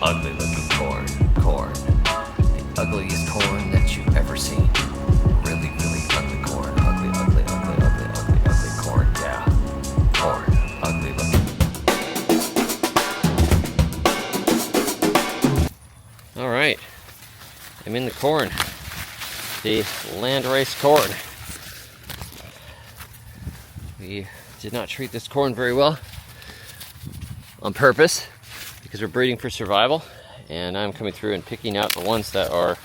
ugly looking corn. Corn. The ugliest corn that you've ever seen. Really, really ugly corn. Ugly, ugly, ugly, ugly, ugly, ugly corn. Yeah. Corn. Ugly looking. Alright. I'm in the corn. The Landrace corn. We did not treat this corn very well on purpose because we're breeding for survival, and I'm coming through and picking out the ones that are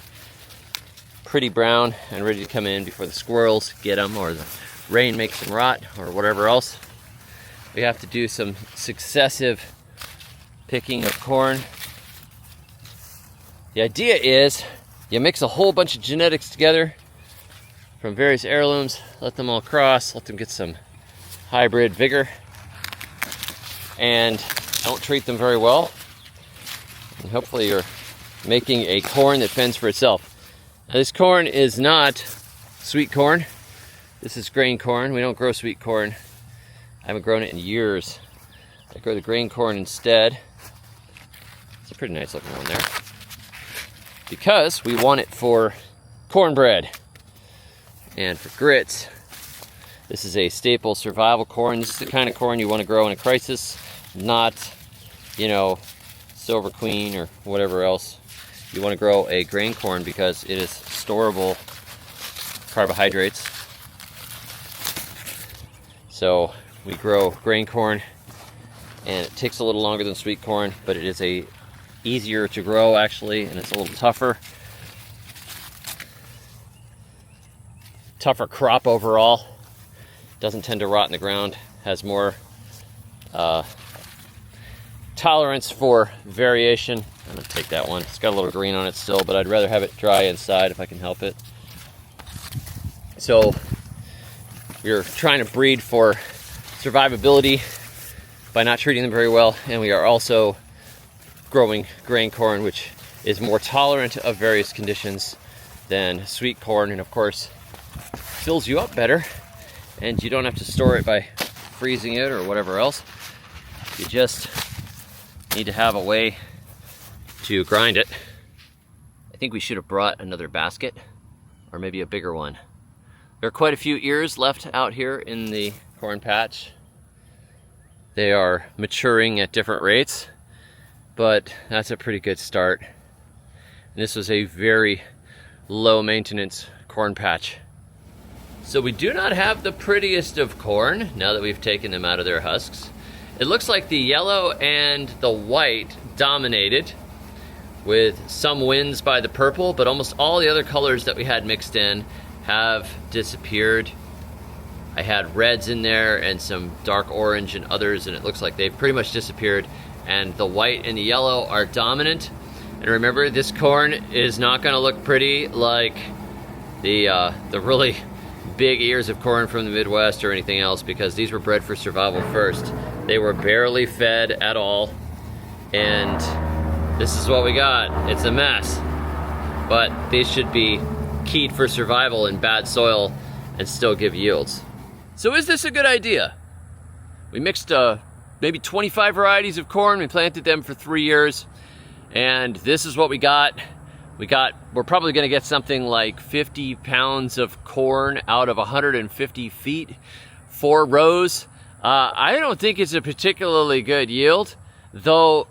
pretty brown and ready to come in before the squirrels get them or the rain makes them rot or whatever else. We have to do some successive picking of corn. The idea is you mix a whole bunch of genetics together from various heirlooms, let them all cross, let them get some hybrid vigor, and don't treat them very well. And hopefully you're making a corn that fends for itself. Now, this corn is not sweet corn. This is grain corn. We don't grow sweet corn. I haven't grown it in years. I grow the grain corn instead. It's a pretty nice looking one there. Because we want it for cornbread and for grits. This is a staple survival corn. This is the kind of corn you want to grow in a crisis, not, you know, Silver Queen or whatever else. You want to grow a grain corn because it is storable carbohydrates. So we grow grain corn, and it takes a little longer than sweet corn, but it is easier to grow actually, and it's a little tougher crop overall. Doesn't tend to rot in the ground, has more tolerance for variation. I'm gonna take that one. It's got a little green on it still, but I'd rather have it dry inside if I can help it. So we're trying to breed for survivability by not treating them very well, and we are also growing grain corn, which is more tolerant of various conditions than sweet corn, and of course fills you up better, and you don't have to store it by freezing it or whatever else. You just need to have a way to grind it. I think we should have brought another basket, or maybe a bigger one. There are quite a few ears left out here in the corn patch. They are maturing at different rates, but that's a pretty good start. And this was a very low maintenance corn patch. So we do not have the prettiest of corn now that we've taken them out of their husks. It looks like the yellow and the white dominated, with some wins by the purple, but almost all the other colors that we had mixed in have disappeared. I had reds in there and some dark orange and others, and it looks like they've pretty much disappeared, and the white and the yellow are dominant. And remember, this corn is not going to look pretty like the really big ears of corn from the Midwest or anything else, because these were bred for survival first. They were barely fed at all, and this is what we got. It's a mess, but these should be keyed for survival in bad soil and still give yields. So is this a good idea? We mixed maybe 25 varieties of corn. We planted them for 3 years, and this is what we got. We're probably gonna get something like 50 pounds of corn out of 150 feet, 4 rows. I don't think it's a particularly good yield, though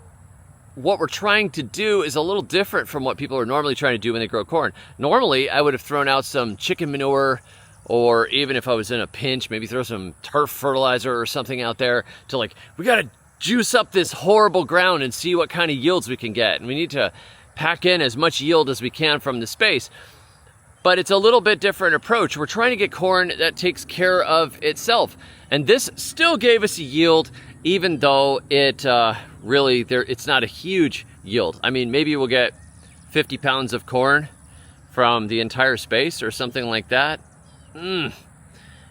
what we're trying to do is a little different from what people are normally trying to do when they grow corn. Normally, I would have thrown out some chicken manure, or even if I was in a pinch, maybe throw some turf fertilizer or something out there to, like, we gotta juice up this horrible ground and see what kind of yields we can get. And we need to pack in as much yield as we can from the space. But it's a little bit different approach. We're trying to get corn that takes care of itself. And this still gave us a yield, even though it it's not a huge yield. I mean, maybe we'll get 50 pounds of corn from the entire space or something like that.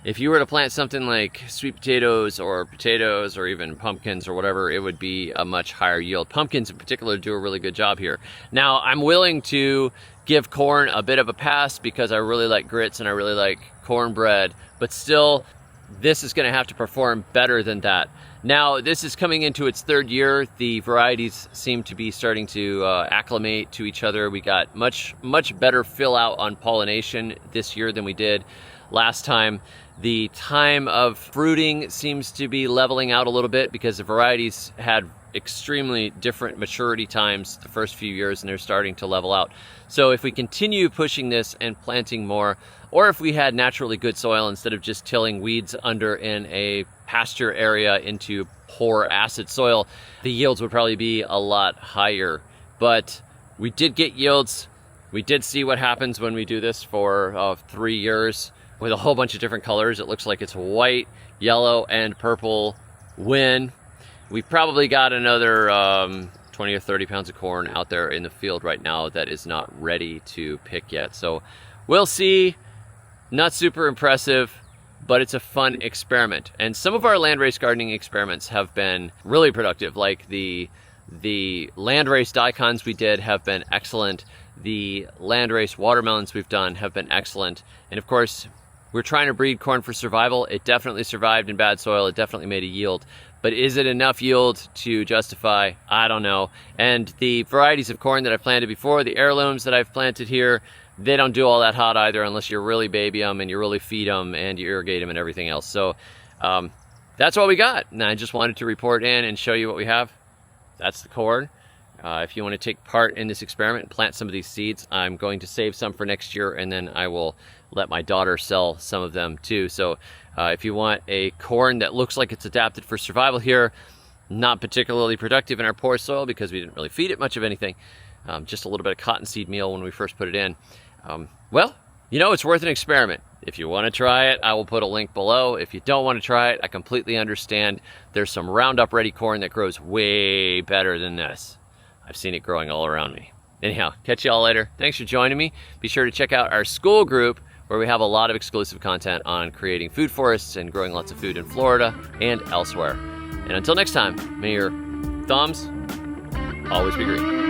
If you were to plant something like sweet potatoes or even pumpkins or whatever, it would be a much higher yield. Pumpkins in particular do a really good job here. Now, I'm willing to give corn a bit of a pass because I really like grits and I really like cornbread, but still, this is going to have to perform better than that. Now, this is coming into its third year. The varieties seem to be starting to acclimate to each other. We got much better fill out on pollination this year than we did last time. The time of fruiting seems to be leveling out a little bit because the varieties had extremely different maturity times the first few years, and they're starting to level out. So if we continue pushing this and planting more, or if we had naturally good soil instead of just tilling weeds under in a pasture area into poor acid soil, the yields would probably be a lot higher. But we did get yields. We did see what happens when we do this for 3 years with a whole bunch of different colors. It looks like it's white, yellow, and purple win. We've probably got another 20 or 30 pounds of corn out there in the field right now that is not ready to pick yet. So we'll see. Not super impressive, but it's a fun experiment. And some of our landrace gardening experiments have been really productive. Like the landrace daikons we did have been excellent. The landrace watermelons we've done have been excellent. And of course, we're trying to breed corn for survival. It definitely survived in bad soil. It definitely made a yield. But is it enough yield to justify? I don't know. And the varieties of corn that I've planted before, the heirlooms that I've planted here, they don't do all that hot either unless you really baby them and you really feed them and you irrigate them and everything else. So that's what we got. And I just wanted to report in and show you what we have. That's the corn. If you want to take part in this experiment and plant some of these seeds, I'm going to save some for next year, and then I will let my daughter sell some of them too. So if you want a corn that looks like it's adapted for survival here, not particularly productive in our poor soil because we didn't really feed it much of anything, just a little bit of cottonseed meal when we first put it in. Well, you know, it's worth an experiment. If you want to try it, I will put a link below. If you don't want to try it, I completely understand. There's some Roundup Ready corn that grows way better than this. I've seen it growing all around me. Anyhow, catch you all later. Thanks for joining me. Be sure to check out our school group where we have a lot of exclusive content on creating food forests and growing lots of food in Florida and elsewhere. And until next time, may your thumbs always be green.